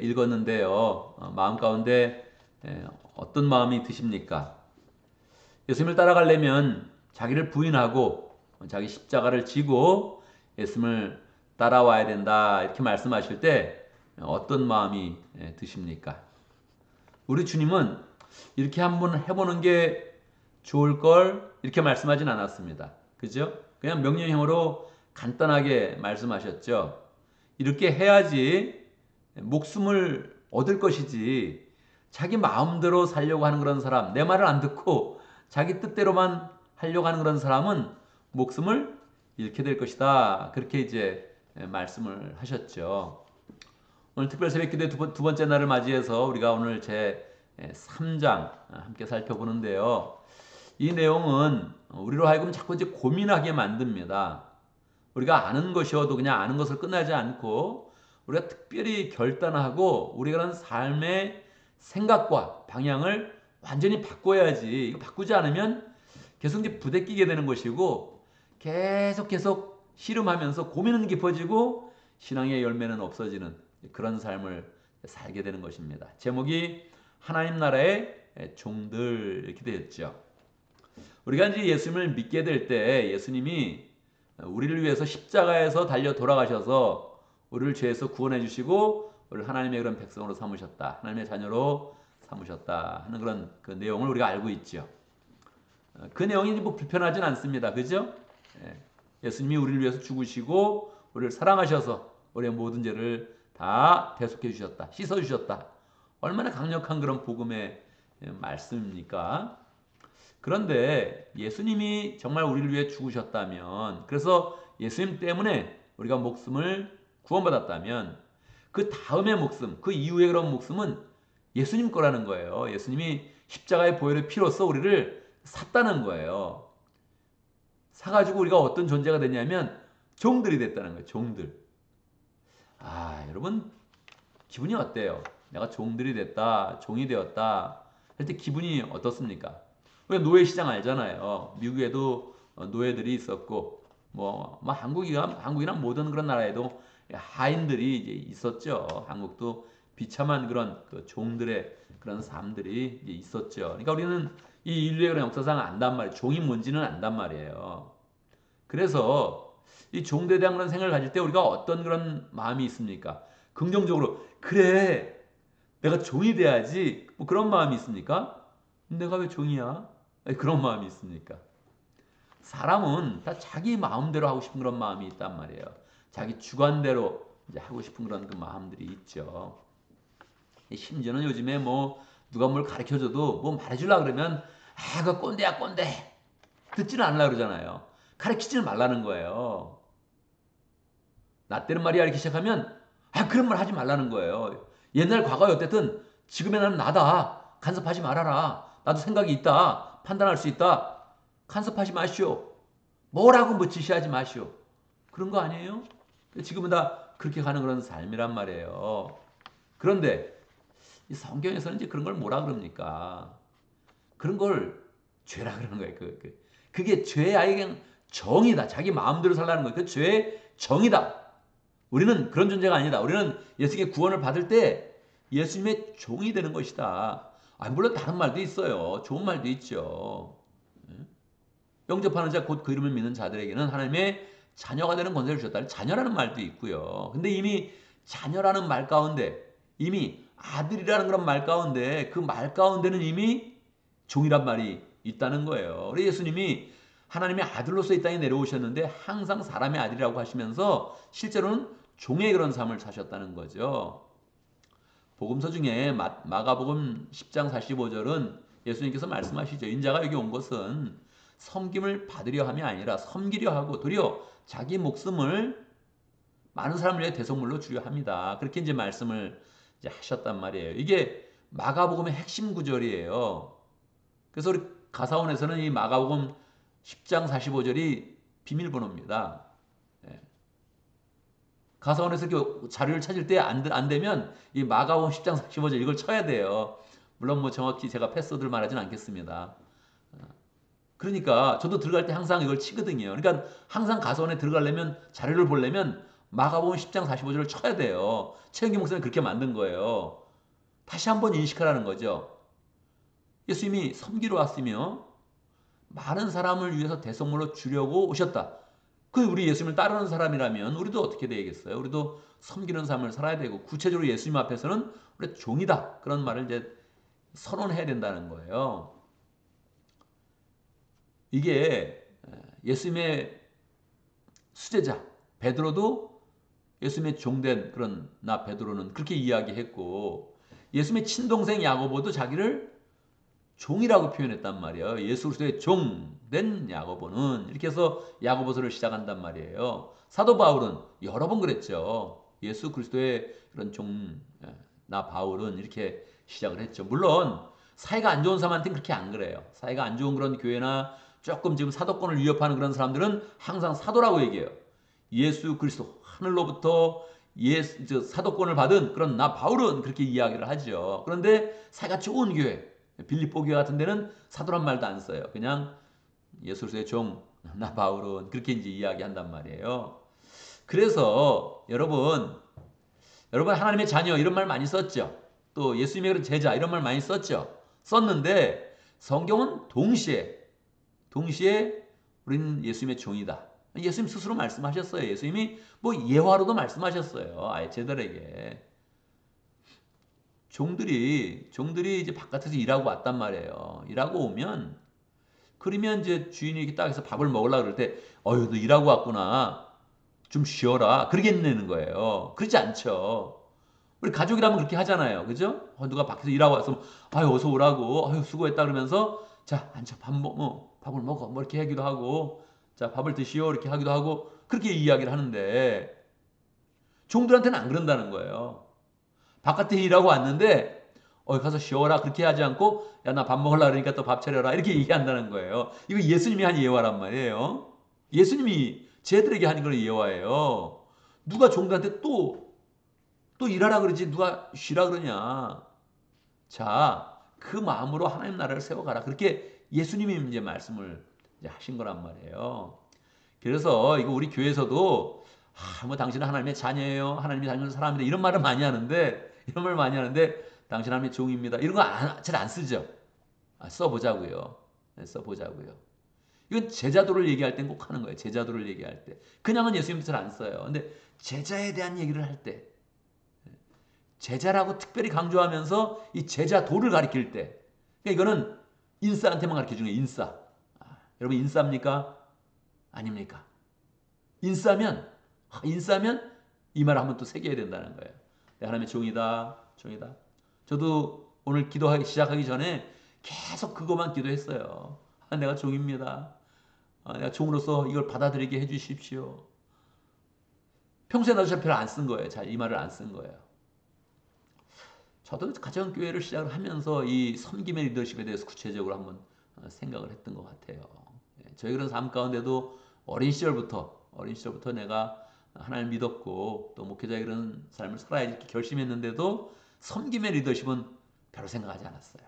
읽었는데요. 마음 가운데 어떤 마음이 드십니까? 예수님을 따라가려면 자기를 부인하고 자기 십자가를 지고 예수님을 따라와야 된다 이렇게 말씀하실 때 어떤 마음이 드십니까? 우리 주님은 이렇게 한번 해보는 게 좋을 걸 이렇게 말씀하진 않았습니다. 그죠? 그냥 명령형으로 간단하게 말씀하셨죠. 이렇게 해야지 목숨을 얻을 것이지 자기 마음대로 살려고 하는 그런 사람, 내 말을 안 듣고 자기 뜻대로만 하려고 하는 그런 사람은 목숨을 잃게 될 것이다. 그렇게 이제 말씀을 하셨죠. 오늘 특별 새벽 기도의 두 번째 날을 맞이해서 우리가 오늘 제 3장 함께 살펴보는데요. 이 내용은 우리로 하여금 자꾸 이제 고민하게 만듭니다. 우리가 아는 것이어도 그냥 아는 것을 끝나지 않고 우리가 특별히 결단하고 우리가 하는 삶의 생각과 방향을 완전히 바꿔야지. 이거 바꾸지 않으면 계속 이제 부대끼게 되는 것이고 계속 씨름하면서 고민은 깊어지고 신앙의 열매는 없어지는 그런 삶을 살게 되는 것입니다. 제목이 하나님 나라의 종들 이렇게 되었죠. 우리가 이제 예수님을 믿게 될 때 예수님이 우리를 위해서 십자가에서 달려 돌아가셔서 우리를 죄에서 구원해 주시고 우리를 하나님의 그런 백성으로 삼으셨다. 하나님의 자녀로 삼으셨다 하는 그런 그 내용을 우리가 알고 있죠. 그 내용이 뭐 불편하진 않습니다. 그죠? 예수님이 우리를 위해서 죽으시고 우리를 사랑하셔서 우리의 모든 죄를 다 대속해 주셨다. 씻어 주셨다. 얼마나 강력한 그런 복음의 말씀입니까? 그런데 예수님이 정말 우리를 위해 죽으셨다면, 그래서 예수님 때문에 우리가 목숨을 구원받았다면 그 다음의 목숨, 그 이후의 그런 목숨은 예수님 거라는 거예요. 예수님이 십자가의 보혈의 피로써 우리를 샀다는 거예요. 사가지고 우리가 어떤 존재가 됐냐면 종들이 됐다는 거예요. 종들. 여러분 기분이 어때요? 내가 종들이 됐다, 종이 되었다 할 때 기분이 어떻습니까? 우리가 노예시장 알잖아요. 미국에도 노예들이 있었고, 한국이나 모든 그런 나라에도 하인들이 이제 있었죠. 한국도 비참한 그런 그 종들의 그런 삶들이 이제 있었죠. 그러니까 우리는 이 인류의 그런 역사상 안단 말이에요. 종이 뭔지는 안단 말이에요. 그래서 이 종들에 대한 그런 생각을 가질 때 우리가 어떤 그런 마음이 있습니까? 긍정적으로, 그래, 내가 종이 돼야지. 뭐 그런 마음이 있습니까? 내가 왜 종이야? 그런 마음이 있습니까? 사람은 다 자기 마음대로 하고 싶은 그런 마음이 있단 말이에요. 자기 주관대로 이제 하고 싶은 그런 그 마음들이 있죠. 심지어는 요즘에 뭐 누가 뭘 가르쳐줘도 뭐 말해주려 그러면 그 꼰대야 꼰대 듣지는 않으려 그러잖아요. 가르치지는 말라는 거예요. 나 때는 말이야 이렇게 시작하면 그런 말 하지 말라는 거예요. 옛날 과거에 어쨌든 지금의 나는 나다. 간섭하지 말아라. 나도 생각이 있다. 판단할 수 있다. 간섭하지 마시오. 뭐라고 뭐 지시하지 마시오. 그런 거 아니에요? 지금은 다 그렇게 가는 그런 삶이란 말이에요. 그런데 이 성경에서는 이제 그런 걸 뭐라 그럽니까? 그런 걸 죄라 그러는 거예요. 그게 죄의 아예 그냥 정이다. 자기 마음대로 살라는 거예요. 그 죄의 정이다. 우리는 그런 존재가 아니다. 우리는 예수님의 구원을 받을 때 예수님의 종이 되는 것이다. 물론 다른 말도 있어요. 좋은 말도 있죠. 영접하는 자 곧 그 이름을 믿는 자들에게는 하나님의 자녀가 되는 권세를 주셨다. 자녀라는 말도 있고요. 근데 이미 자녀라는 말 가운데, 이미 아들이라는 그런 말 가운데, 그 말 가운데는 이미 종이란 말이 있다는 거예요. 우리 예수님이 하나님의 아들로서 이 땅에 내려오셨는데 항상 사람의 아들이라고 하시면서 실제로는 종의 그런 삶을 사셨다는 거죠. 복음서 중에 마가복음 10장 45절은 예수님께서 말씀하시죠. 인자가 여기 온 것은 섬김을 받으려 함이 아니라 섬기려 하고 도리어 자기 목숨을 많은 사람을 위해 대속물로 주려 합니다. 그렇게 이제 말씀을 이제 하셨단 말이에요. 이게 마가복음의 핵심 구절이에요. 그래서 우리 가사원에서는 이 마가복음 10장 45절이 비밀번호입니다. 가사원에서 이렇게 자료를 찾을 때 안 되면 이 마가복음 10장 45절 이걸 쳐야 돼요. 물론 뭐 정확히 제가 패스워드를 말하진 않겠습니다. 그러니까 저도 들어갈 때 항상 이걸 치거든요. 그러니까 항상 가사원에 들어가려면 자료를 보려면 마가복음 10장 45절을 쳐야 돼요. 최영기 목사님 그렇게 만든 거예요. 다시 한번 인식하라는 거죠. 예수님이 섬기러 왔으며 많은 사람을 위해서 대성물로 주려고 오셨다. 그 우리 예수님을 따르는 사람이라면 우리도 어떻게 되겠어요? 우리도 섬기는 삶을 살아야 되고 구체적으로 예수님 앞에서는 우리 종이다. 그런 말을 이제 선언해야 된다는 거예요. 이게 예수님의 수제자 베드로도 예수님의 종된 그런 나 베드로는 그렇게 이야기했고 예수님의 친동생 야고보도 자기를 종이라고 표현했단 말이에요. 예수 그리스도의 종된 야고보는 이렇게 해서 야고보서를 시작한단 말이에요. 사도 바울은 여러 번 그랬죠. 예수 그리스도의 그런 종, 나 바울은 이렇게 시작을 했죠. 물론 사이가 안 좋은 사람한테는 그렇게 안 그래요. 사이가 안 좋은 그런 교회나 조금 지금 사도권을 위협하는 그런 사람들은 항상 사도라고 얘기해요. 예수 그리스도 하늘로부터 사도권을 받은 그런 나 바울은 그렇게 이야기를 하죠. 그런데 사이가 좋은 교회 빌립보 교회 같은 데는 사도란 말도 안 써요. 그냥 예수 그리스도의 종, 나 바울은 그렇게 이제 이야기한단 말이에요. 그래서 여러분 하나님의 자녀 이런 말 많이 썼죠. 또 예수님의 그런 제자 이런 말 많이 썼죠. 썼는데 성경은 동시에 우리는 예수님의 종이다. 예수님 스스로 말씀하셨어요. 예수님이 뭐 예화로도 말씀하셨어요. 아예 제자들에게. 종들이 이제 바깥에서 일하고 왔단 말이에요. 일하고 오면 그러면 이제 주인이 이렇게 딱 해서 밥을 먹으려고 그럴 때 어휴 너 일하고 왔구나. 좀 쉬어라. 그러겠냐는 거예요. 그렇지 않죠. 우리 가족이라면 그렇게 하잖아요. 그죠? 누가 밖에서 일하고 와서 아유 어서 오라고. 아유 수고했다 그러면서 자 앉아 밥을 먹어. 뭐 이렇게 하기도 하고 자 밥을 드시오 이렇게 하기도 하고 그렇게 이야기를 하는데 종들한테는 안 그런다는 거예요. 바깥에 일하고 왔는데 가서 쉬어라 그렇게 하지 않고 야 나 밥 먹으려고 그러니까 또 밥 차려라 이렇게 얘기한다는 거예요. 이거 예수님이 한 예화란 말이에요. 예수님이 쟤들에게 하는 그런 예화예요. 누가 종들한테 또 일하라 그러지 누가 쉬라 그러냐. 자, 그 마음으로 하나님 나라를 세워가라. 그렇게 예수님이 이제 말씀을 이제 하신 거란 말이에요. 그래서 이거 우리 교회에서도 뭐 당신은 하나님의 자녀예요. 하나님이 당신을 사랑합니다. 이런 말을 많이 하는데 이런 말 많이 하는데 당신 하나님의 종입니다. 이런 거 잘 안 쓰죠. 써보자고요. 네, 써보자고요. 이건 제자도를 얘기할 땐 꼭 하는 거예요. 제자도를 얘기할 때. 그냥은 예수님도 잘 안 써요. 근데 제자에 대한 얘기를 할 때 제자라고 특별히 강조하면서 이 제자도를 가리킬 때 그러니까 이거는 인싸한테만 가르쳐 주는 거예요. 인싸. 여러분 인싸입니까? 아닙니까? 인싸면 이 말을 한번 또 새겨야 된다는 거예요. 하나님의 종이다. 저도 오늘 기도하기 시작하기 전에 계속 그것만 기도했어요. 내가 종입니다. 내가 종으로서 이걸 받아들이게 해주십시오. 평소에 나도 별로 안 쓴 거예요. 이 말을 안 쓴 거예요. 저도 가정교회를 시작을 하면서 이 섬김의 리더십에 대해서 구체적으로 한번 생각을 했던 것 같아요. 저희 그런 삶 가운데도 어린 시절부터 내가 하나님을 믿었고 또 목회자의 그런 삶을 살아야지 이렇게 결심했는데도 섬김의 리더십은 별로 생각하지 않았어요.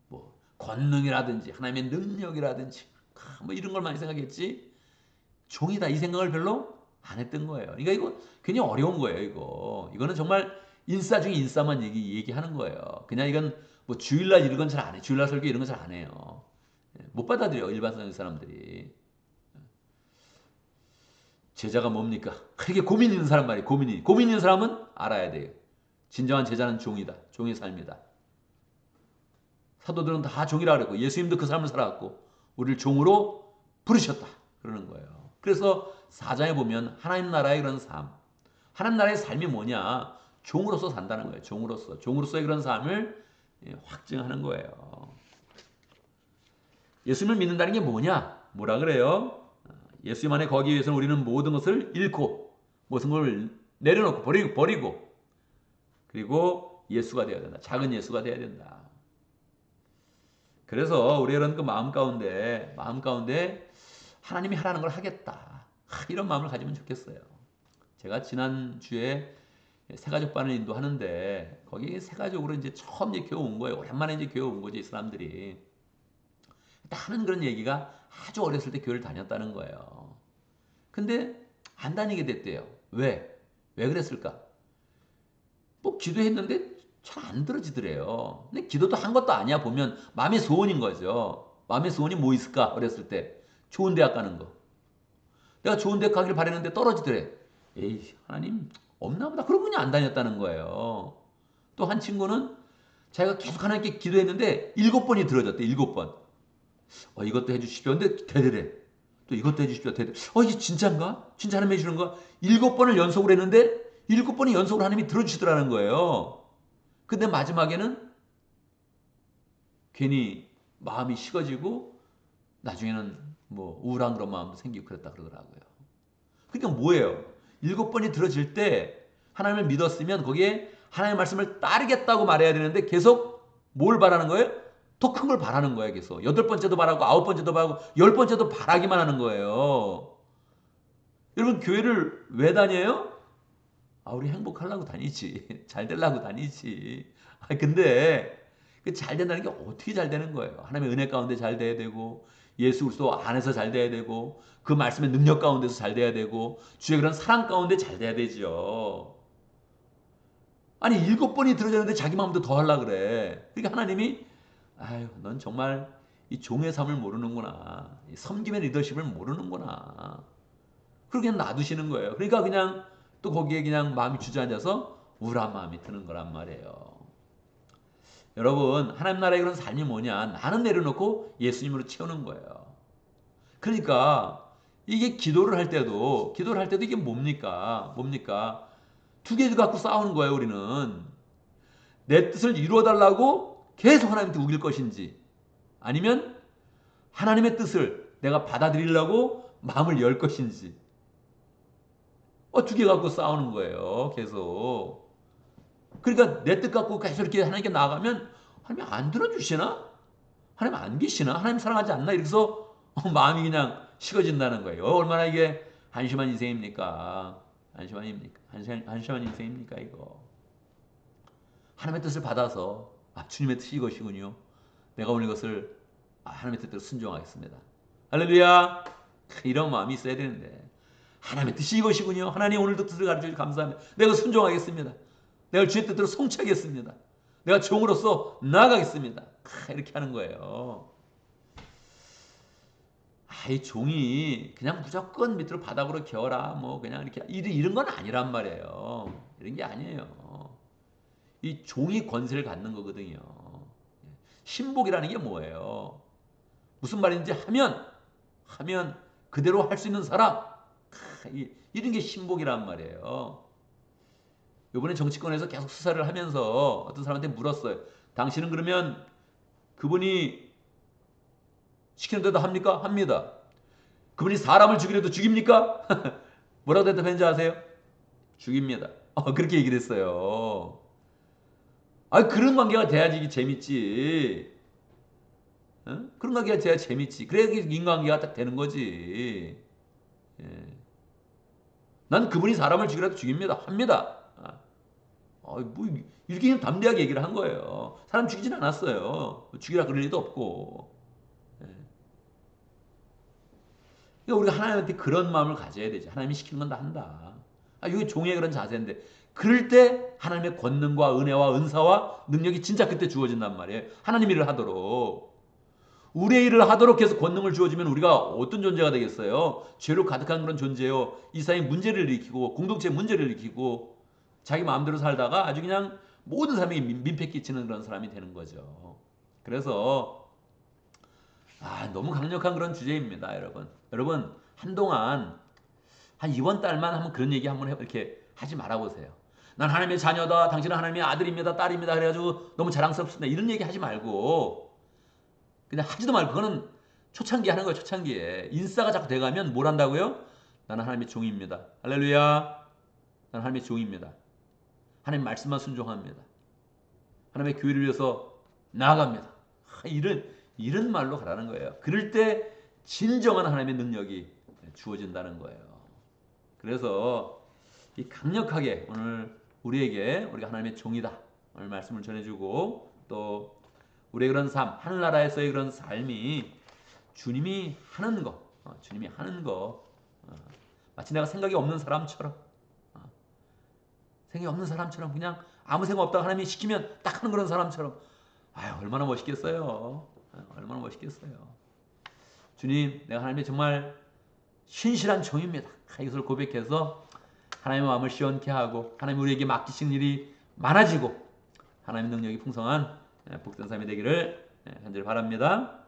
뭐 권능이라든지 하나님의 능력이라든지 뭐 이런 걸 많이 생각했지 종이다 이 생각을 별로 안 했던 거예요. 그러니까 이거 굉장히 어려운 거예요. 이거는 정말 인싸 중에 인싸만 얘기하는 거예요. 그냥 이건 뭐 주일날 이런 건 잘 안 해. 주일날 설교 이런 건 잘 안 해요. 못 받아들여 일반적인 사람들이. 제자가 뭡니까? 그렇게 고민 있는 사람 말이에요. 고민 있는 사람은 알아야 돼요. 진정한 제자는 종이다. 종의 삶이다. 사도들은 다 종이라 그랬고 예수님도 그 삶을 살아왔고 우리를 종으로 부르셨다. 그러는 거예요. 그래서 4장에 보면 하나님 나라의 그런 삶. 하나님 나라의 삶이 뭐냐? 종으로서 산다는 거예요. 종으로서의 그런 삶을 확증하는 거예요. 예수님을 믿는다는 게 뭐냐? 뭐라 그래요? 예수님 안에 거기 위해서는 우리는 모든 것을 잃고 모든 걸 내려놓고 버리고 그리고 예수가 되어야 된다. 작은 예수가 되어야 된다. 그래서 우리 이런 그 마음 가운데 하나님이 하라는 걸 하겠다. 이런 마음을 가지면 좋겠어요. 제가 지난 주에 새가족반을 인도하는데 거기 새가족으로 이제 처음 이제 교회 온 거예요. 오랜만에 이제 교회 온 거죠, 이 사람들이. 하는 그런 얘기가 아주 어렸을 때 교회를 다녔다는 거예요. 근데 안 다니게 됐대요. 왜? 왜 그랬을까? 뭐 기도했는데 잘 안 들어지더래요. 근데 기도도 한 것도 아니야. 보면 마음의 소원인 거죠. 마음의 소원이 뭐 있을까? 어렸을 때 좋은 대학 가는 거. 내가 좋은 대학 가기를 바랬는데 떨어지더래. 에이, 하나님 없나 보다. 그러고 그냥 안 다녔다는 거예요. 또 한 친구는 자기가 계속 하나님께 기도했는데 7번이 들어졌대. 7번. 이것도 해주십시오. 근데 되더래. 또 이것도 해주십시오. 되더래. 이게 진짜인가? 진짜 하나님 해주는 거? 7번을 연속으로 했는데 7번이 연속으로 하나님이 들어주시더라는 거예요. 근데 마지막에는 괜히 마음이 식어지고 나중에는 뭐 우울한 그런 마음도 생기고 그랬다 그러더라고요. 그러니까 뭐예요? 7번이 들어질 때 하나님을 믿었으면 거기에 하나님의 말씀을 따르겠다고 말해야 되는데 계속 뭘 바라는 거예요? 더 큰 걸 바라는 거예요. 계속 8번째도 바라고 9번째도 바라고 10번째도 바라기만 하는 거예요. 여러분 교회를 왜 다녀요? 우리 행복하려고 다니지. 잘 되려고 다니지. 근데 그 잘 된다는 게 어떻게 잘 되는 거예요? 하나님의 은혜 가운데 잘 돼야 되고 예수 그리스도 안에서 잘 돼야 되고 그 말씀의 능력 가운데서 잘 돼야 되고 주의 그런 사랑 가운데 잘 돼야 되죠. 아니 7번이 들어졌는데 자기 마음도 더 하려고 그래. 그러니까 하나님이 넌 정말 이 종의 삶을 모르는구나. 이 섬김의 리더십을 모르는구나. 그렇게 그냥 놔두시는 거예요. 그러니까 그냥 또 거기에 그냥 마음이 주저앉아서 우울한 마음이 드는 거란 말이에요. 여러분 하나님 나라의 그런 삶이 뭐냐? 나는 내려놓고 예수님으로 채우는 거예요. 그러니까 이게 기도를 할 때도 이게 뭡니까? 두 개 갖고 싸우는 거예요. 우리는 내 뜻을 이루어 달라고 계속 하나님한테 우길 것인지 아니면 하나님의 뜻을 내가 받아들이려고 마음을 열 것인지 두 개 갖고 싸우는 거예요. 계속. 그러니까 내 뜻 갖고 계속 이렇게 하나님께 나아가면 하나님 안 들어주시나? 하나님 안 계시나? 하나님 사랑하지 않나? 이래서 마음이 그냥 식어진다는 거예요. 얼마나 이게 한심한 인생입니까? 한심한 인생입니까 이거. 하나님의 뜻을 받아서 주님의 뜻이 이것이군요. 내가 오늘 이것을 하나님의 뜻대로 순종하겠습니다. 할렐루야. 이런 마음이 있어야 되는데 하나님의 뜻이 이것이군요. 하나님 오늘도 뜻을 가르쳐주셔서 감사합니다. 내가 순종하겠습니다. 내가 주의 뜻대로 성취하겠습니다. 내가 종으로서 나아가겠습니다. 이렇게 하는 거예요. 이 종이 그냥 무조건 밑으로 바닥으로 기어라 뭐 그냥 이렇게 이런 건 아니란 말이에요. 이런 게 아니에요. 이 종이 권세를 갖는 거거든요. 신복이라는 게 뭐예요? 무슨 말인지 하면 그대로 할 수 있는 사람. 이런 게 신복이란 말이에요. 이번에 정치권에서 계속 수사를 하면서 어떤 사람한테 물었어요. 당신은 그러면 그분이 시키는 대로 합니까? 합니다. 그분이 사람을 죽이려도 죽입니까? 뭐라고 대답했는지 아세요? 죽입니다. 그렇게 얘기를 했어요. 그런 관계가 돼야지 이게 재밌지. 그런 관계가 돼야 재밌지. 그래야 인간관계가 딱 되는 거지. 예. 난 그분이 사람을 죽이라도 죽입니다. 합니다. 뭐 이렇게 그냥 담대하게 얘기를 한 거예요. 사람 죽이진 않았어요. 죽이라 그럴 리도 없고. 예. 그러니까 우리가 하나님한테 그런 마음을 가져야 되지. 하나님이 시키는 건 다 한다. 이게 종의 그런 자세인데 그럴 때 하나님의 권능과 은혜와 은사와 능력이 진짜 그때 주어진단 말이에요. 하나님 일을 하도록. 우리의 일을 하도록 해서 권능을 주어지면 우리가 어떤 존재가 되겠어요? 죄로 가득한 그런 존재요. 이 사회의 문제를 일으키고 공동체 문제를 일으키고 자기 마음대로 살다가 아주 그냥 모든 사람에게 민폐 끼치는 그런 사람이 되는 거죠. 그래서 너무 강력한 그런 주제입니다, 여러분. 여러분 한동안 한 이번 달만 한번 그런 얘기 한번 이렇게 하지 말아보세요. 난 하나님의 자녀다. 당신은 하나님의 아들입니다, 딸입니다. 그래가지고 너무 자랑스럽습니다. 이런 얘기 하지 말고 그냥 하지도 말고 그거는 초창기에 하는 거예요. 초창기에 인싸가 자꾸 돼가면 뭘 한다고요? 나는 하나님의 종입니다. 할렐루야. 나는 하나님의 종입니다. 하나님 말씀만 순종합니다. 하나님의 교회를 위해서 나아갑니다. 이런 말로 가라는 거예요. 그럴 때 진정한 하나님의 능력이 주어진다는 거예요. 그래서 이 강력하게 오늘 우리가 하나님의 종이다. 오늘 말씀을 전해주고 또 우리의 그런 삶, 하늘나라에서의 그런 삶이 주님이 하는 거, 마치 내가 생각이 없는 사람처럼 생각 없는 사람처럼 그냥 아무 생각 없다가 하나님이 시키면 딱 하는 그런 사람처럼. 아유, 얼마나 멋있겠어요. 얼마나 멋있겠어요. 주님, 내가 하나님의 정말 신실한 종입니다. 이것을 고백해서 하나님의 마음을 시원케 하고 하나님 우리에게 맡기신 일이 많아지고 하나님의 능력이 풍성한 복된 삶이 되기를 간절히 바랍니다.